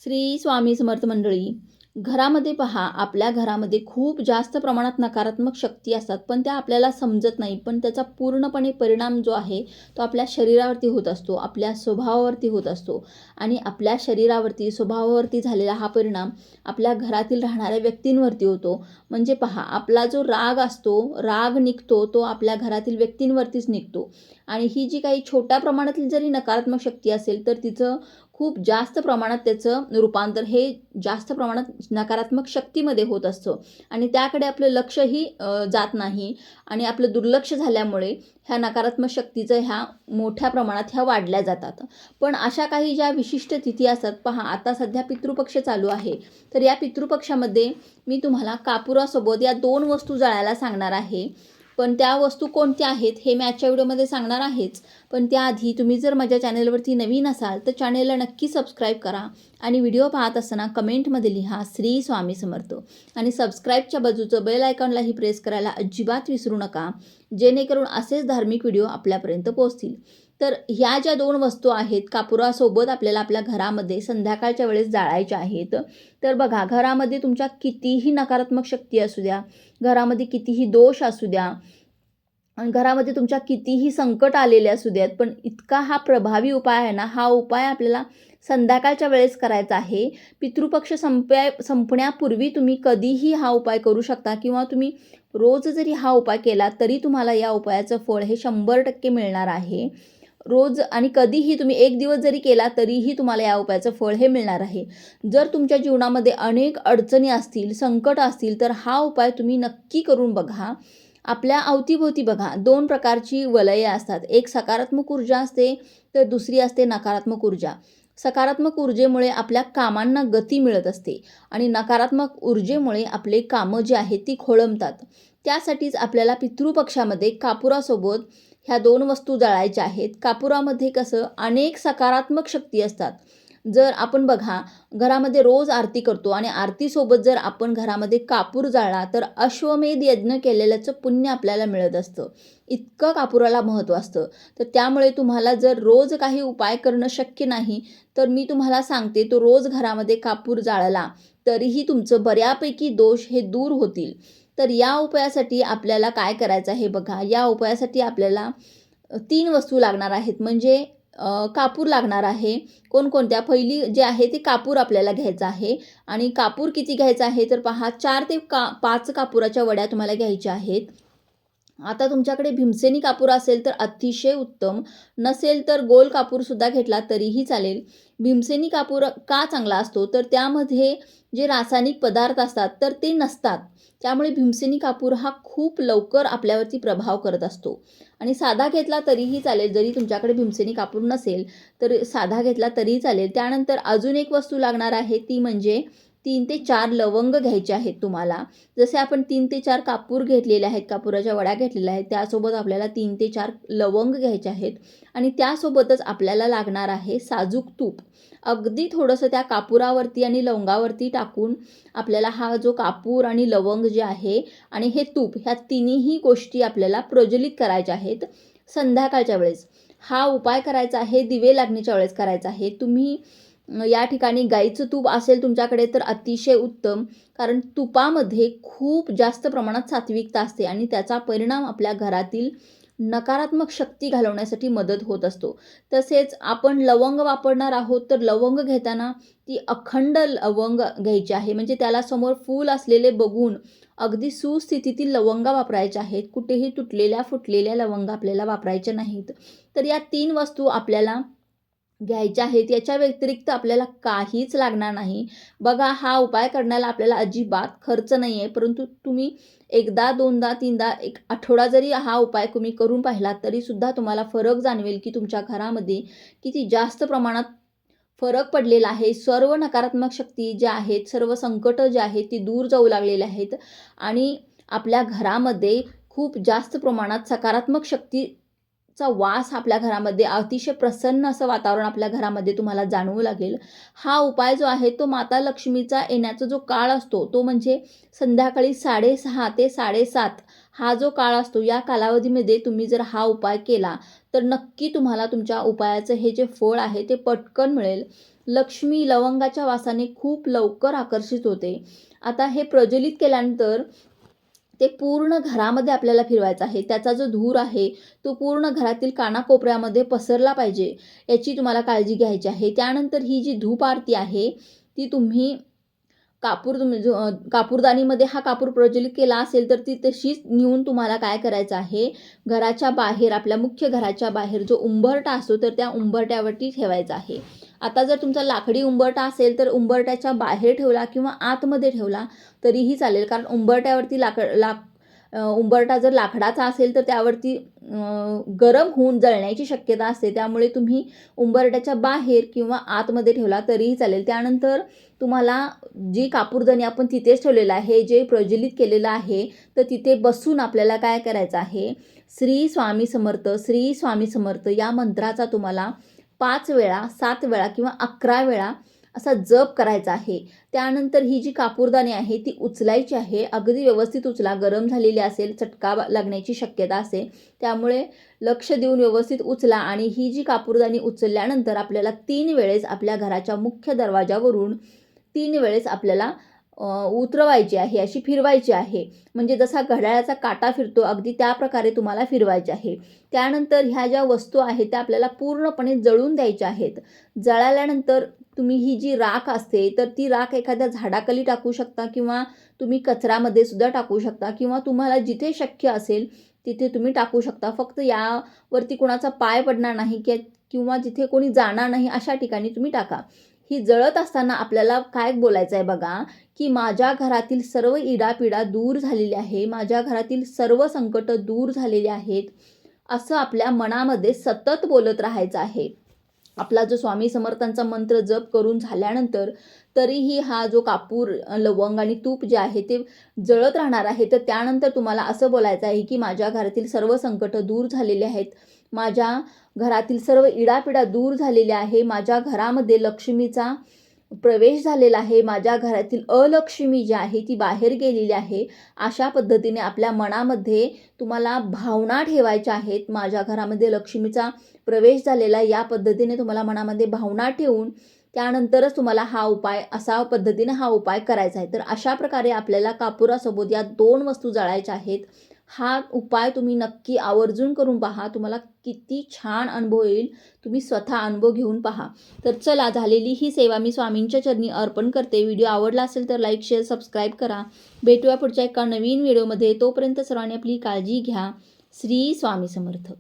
श्री स्वामी समर्थ मंडळी. घरामध्ये पहा, आपल्या घरामध्ये खूप जास्त प्रमाणात नकारात्मक शक्ती असतात, पण त्या आपल्याला समजत नाही. पण त्याचा पूर्णपणे परिणाम जो आहे तो आपल्या शरीरावरती होत असतो, आपल्या स्वभावावरती होत असतो. आणि आपल्या शरीरावरती, स्वभावावरती झालेला हा परिणाम आपल्या घरातील राहणाऱ्या व्यक्तींवरती होतो. म्हणजे पहा, आपला जो राग असतो, राग निघतो तो आपल्या घरातील व्यक्तींवरतीच निघतो. आणि ही जी काही छोट्या प्रमाणातील जरी नकारात्मक शक्ती असेल, तर तिचं खूप जास्त प्रमाणात त्याचं रूपांतर हे जास्त प्रमाणात नकारात्मक शक्तीमध्ये होत असतं. आणि त्याकडे आपलं लक्षही जात नाही. आणि आपलं दुर्लक्ष झाल्यामुळे ह्या नकारात्मक शक्तीचं ह्या मोठ्या प्रमाणात ह्या वाढल्या जातात. पण अशा काही ज्या विशिष्ट तिथी असतात, पहा आता सध्या पितृपक्ष चालू आहे. तर या पितृपक्षामध्ये मी तुम्हाला कापुरासोबत या 2 वस्तू जाळायला सांगणार आहे. पण त्या वस्तू कोणत्या आहेत हे मी आजच्या व्हिडिओमध्ये सांगणार आहेच. पण त्याआधी तुम्ही जर माझ्या चॅनेलवरती नवीन असाल तर चॅनेलला नक्की सबस्क्राईब करा. आणि व्हिडिओ पाहत असताना कमेंटमध्ये लिहा श्री स्वामी समर्थ. आणि सबस्क्राईबच्या बाजूचं बेल आयकॉनलाही प्रेस करायला अजिबात विसरू नका, जेणेकरून असेच धार्मिक व्हिडिओ आपल्यापर्यंत पोहोचतील. तर ह्या ज्या 2 वस्तू आहेत, कापुरासोबत आपल्याला आपल्या घरामध्ये संध्याकाळच्या वेळेस जाळायच्या आहेत. तर बघा, घरामध्ये तुमच्या कितीही नकारात्मक शक्ती असू द्या, घरामध्ये कितीही दोष असू द्या, आणि घरामध्ये तुमच्या कितीही संकट आलेले असू द्यात, पण इतका हा प्रभावी उपाय आहे ना, हा उपाय आपल्याला संध्याकाळच्या वेळेस करायचा आहे. पितृपक्ष संपण्यापूर्वी तुम्ही कधीही हा उपाय करू शकता, किंवा तुम्ही रोज जरी हा उपाय केला तरी तुम्हाला या उपायाचं फळ हे 100% मिळणार आहे. रोज आणि कधीही तुम्ही 1 दिवस जरी केला तरीही तुम्हाला या उपायाचं फळ हे मिळणार आहे. जर तुमच्या जीवनामध्ये अनेक अडचणी असतील, संकट असतील, तर हा उपाय तुम्ही नक्की करून बघा. आपल्या अवतीभोवती बघा, 2 प्रकारची वलये असतात. एक सकारात्मक ऊर्जा असते, तर दुसरी असते नकारात्मक ऊर्जा. सकारात्मक ऊर्जेमुळे आपल्या कामांना गती मिळत असते आणि नकारात्मक ऊर्जेमुळे आपले कामं जी आहेत ती खोळंबतात. त्यासाठीच आपल्याला पितृपक्षामध्ये कापुरासोबत ह्या 2 वस्तू जाळायच्या आहेत. कापुरामध्ये कसं अनेक सकारात्मक शक्ती असतात. जर आपण बघा, घरामध्ये रोज आरती करतो आणि आरतीसोबत जर आपण घरामध्ये कापूर जाळला तर अश्वमेध यज्ञ केलेल्याचं पुण्य आपल्याला मिळत असतं. इतकं कापुराला महत्त्व असतं. तर त्यामुळे तुम्हाला जर रोज काही उपाय करणं शक्य नाही, तर मी तुम्हाला सांगते, तो रोज घरामध्ये कापूर जाळला तरीही तुमचं बऱ्यापैकी दोष हे दूर होतील. तर या उपायासाठी आपल्याला काय करायचं आहे बघा, या उपायासाठी आपल्याला 3 वस्तू लागणार आहेत. म्हणजे कापूर लागणार आहे. कोणकोणत्या? पहिली जे आहे ते कापूर आपल्याला घ्यायचा आहे. आणि कापूर किती घ्यायचा आहे तर पहा, 4 ते 5 कापुराच्या वड्या तुम्हाला घ्यायच्या आहेत. आता तुमच्याकडे भीमसेनी कापूर असेल तर अतिशय उत्तम, नसेल तर गोल कापूरसुद्धा घेतला तरीही चालेल. भीमसेनी कापूर का चांगला असतो तर त्यामध्ये जे रासायनिक पदार्थ असतात तर ते नसतात. त्यामुळे भीमसेनी कापूर हा खूप लवकर आपल्यावरती प्रभाव करत असतो. आणि साधा घेतला तरीही चालेल, जरी तुमच्याकडे भीमसेनी कापूर नसेल तर साधा घेतला तरीही चालेल. त्यानंतर अजून एक वस्तू लागणार आहे, ती म्हणजे 3 ते 4 लवंग घ्यायचे आहेत तुम्हाला. जसे आपण 3 ते 4 कापूर घेतलेले आहेत, कापुराच्या वड्या घेतलेल्या आहेत, त्यासोबत आपल्याला 3 ते 4 लवंग घ्यायचे आहेत. आणि त्यासोबतच आपल्याला लागणार आहे साजूक तूप. अगदी थोडंसं त्या कापुरावरती आणि लवंगावरती टाकून आपल्याला हा जो कापूर आणि लवंग जे आहे आणि हे तूप, ह्या तिन्ही गोष्टी आपल्याला प्रज्वलित करायच्या आहेत संध्याकाळच्या वेळेस. हा उपाय करायचा आहे दिवे लागण्याच्या वेळेस करायचा आहे. तुम्ही या ठिकाणी गाईचं तूप असेल तुमच्याकडे तर अतिशय उत्तम, कारण तुपामध्ये खूप जास्त प्रमाणात सात्विकता असते आणि त्याचा परिणाम आपल्या घरातील नकारात्मक शक्ती घालवण्यासाठी मदत होत असतो. तसेच आपण लवंग वापरणार आहोत, तर लवंग घेताना ती अखंड लवंग घ्यायची आहे. म्हणजे त्याला समोर फूल असलेले बघून अगदी सुस्थितीतील लवंगा वापरायच्या आहेत. कुठेही तुटलेल्या फुटलेल्या लवंगा आपल्याला वापरायच्या नाहीत. तर या 3 वस्तू आपल्याला घ्यायच्या आहेत. याच्या व्यतिरिक्त आपल्याला काहीच लागणार नाही. बघा, हा उपाय करण्याला आपल्याला अजिबात खर्च नाही आहे. परंतु तुम्ही एकदा, दोनदा, तीनदा, 1 आठवडा जरी हा उपाय तुम्ही करून पाहिलात तरीसुद्धा तुम्हाला फरक जाणवेल, की तुमच्या घरामध्ये किती जास्त प्रमाणात फरक पडलेला आहे. सर्व नकारात्मक शक्ती ज्या आहेत, सर्व संकटं जी आहेत ती दूर जाऊ लागलेली आहेत. आणि आपल्या घरामध्ये खूप जास्त प्रमाणात सकारात्मक शक्तीचा वास आपल्या घरामध्ये, अतिशय प्रसन्न असं वातावरण आपल्या घरामध्ये तुम्हाला जाणवू लागेल. हा उपाय जो आहे तो माता लक्ष्मीचा येण्याचा जो काळ असतो तो म्हणजे संध्याकाळी 6:30 ते 7:30 हा जो काळ असतो. या कालावधीमध्ये तुम्ही जर हा उपाय केला तर नक्की तुम्हाला तुमच्या उपायाचं हे जे फळ आहे ते पटकन मिळेल. लक्ष्मी लवंगाच्या वासाने खूप लवकर आकर्षित होते. आता हे प्रज्वलित केल्यानंतर ते पूर्ण घरामध्ये आपल्याला फिरवायचं आहे. त्याचा जो धूर आहे तो पूर्ण घरातील कानाकोपऱ्यामध्ये पसरला पाहिजे, याची तुम्हाला काळजी घ्यायची आहे. त्यानंतर ही जी धूप आरती आहे ती तुम्ही कापूरदानीमध्ये हा कापूर प्रज्वलित केला असेल तर ती तशीच नेऊन तुम्हाला काय करायचं आहे, घराच्या बाहेर, आपल्या मुख्य घराच्या बाहेर जो उंबरठा असतो तर त्या उंबरठ्यावरती ठेवायचा आहे. आता जर तुमचा लाकडी उंबरठा असेल तर उंबरठ्याच्या बाहेर ठेवला किंवा आतमध्ये ठेवला तरीही चालेल, कारण उंबरठ्यावरती उंबरठा जर लाकडाचा असेल तर त्यावरती गरम होऊन जळण्याची शक्यता असते. त्यामुळे तुम्ही उंबरठ्याच्या बाहेर किंवा आतमध्ये ठेवला तरीही चालेल. त्यानंतर तुम्हाला जी कापूरदानी आपण तिथेच ठेवलेलं आहे, जे प्रज्वलित केलेलं आहे, तर तिथे बसून आपल्याला काय करायचं आहे, श्री स्वामी समर्थ, श्री स्वामी समर्थ या मंत्राचा तुम्हाला 5 वेळा, 7 वेळा किंवा 11 वेळा असा जप करायचा आहे. त्यानंतर ही जी कापूरदानी आहे ती उचलायची आहे. अगदी व्यवस्थित उचला. गरम झालेली असेल, चटका लागण्याची शक्यता असेल, त्यामुळे लक्ष देऊन व्यवस्थित उचला. आणि ही जी कापूरदानी उचलल्यानंतर आपल्याला 3 वेळेस आपल्या घराच्या मुख्य दरवाजावरून 3 वेळेस आपल्याला उतरवायची आहे, अशी फिरवायची आहे. म्हणजे जसा घड्याळाचा काटा फिरतो अगदी त्या प्रकारे तुम्हाला फिरवायचे आहे. त्यानंतर ह्या ज्या वस्तू आहेत त्या आपल्याला पूर्णपणे जळून द्यायच्या आहेत. जळाल्यानंतर तुम्ही ही जी राख असते तर ती राख एखाद्या झाडाखाली टाकू शकता किंवा तुम्ही कचऱ्यामध्ये सुद्धा टाकू शकता किंवा तुम्हाला जिथे शक्य असेल तिथे तुम्ही टाकू शकता. फक्त यावरती कोणाचा पाय पडणार नाही किंवा जिथे कोणी जाणार नाही अशा ठिकाणी तुम्ही टाका. ही जळत असताना आपल्याला काय बोलायचं आहे बघा, की माझ्या घरातील सर्व इडापिडा दूर झालेली आहे, माझ्या घरातील सर्व संकट दूर झालेली आहेत, असं आपल्या मनामध्ये सतत बोलत राहायचं आहे. आपला जो स्वामी समर्थांचा मंत्र जप करून झाल्यानंतर तरीही हा जो कापूर, लवंग आणि तूप जे आहे ते जळत राहणार आहे. तर त्यानंतर तुम्हाला असं बोलायचं आहे की माझ्या घरातील सर्व संकट दूर झालेले आहेत, माझ्या घरातील सर्व इडापिडा दूर झालेल्या आहे, माझ्या घरामध्ये लक्ष्मीचा प्रवेश झालेला आहे, माझ्या घरातील अलक्ष्मी जी आहे ती बाहेर गेलेली आहे. अशा पद्धतीने आपल्या मनामध्ये तुम्हाला भावना ठेवायच्या आहेत. माझ्या घरामध्ये लक्ष्मीचा प्रवेश झालेला, या पद्धतीने तुम्हाला मनामध्ये भावना ठेवून त्यानंतरच तुम्हाला अशा पद्धतीने हा उपाय करायचा आहे. तर अशा प्रकारे आपल्याला कापुरासोबत या 2 वस्तू जाळायच्या आहेत. हा उपाय तुम्ही नक्की आवर्जून करून पहा. तुम्हाला किती छान अनुभव येईल, तुम्ही स्वतः अनुभव घेऊन पहा. तर चला, झालेली ही सेवा मी स्वामींच्या चरणी अर्पण करते. व्हिडिओ आवडला असेल तर लाईक, शेअर, सबस्क्राईब करा. भेटूया पुढच्या एका नवीन व्हिडिओमध्ये. तोपर्यंत सर्वांनी आपली काळजी घ्या. श्री स्वामी समर्थ.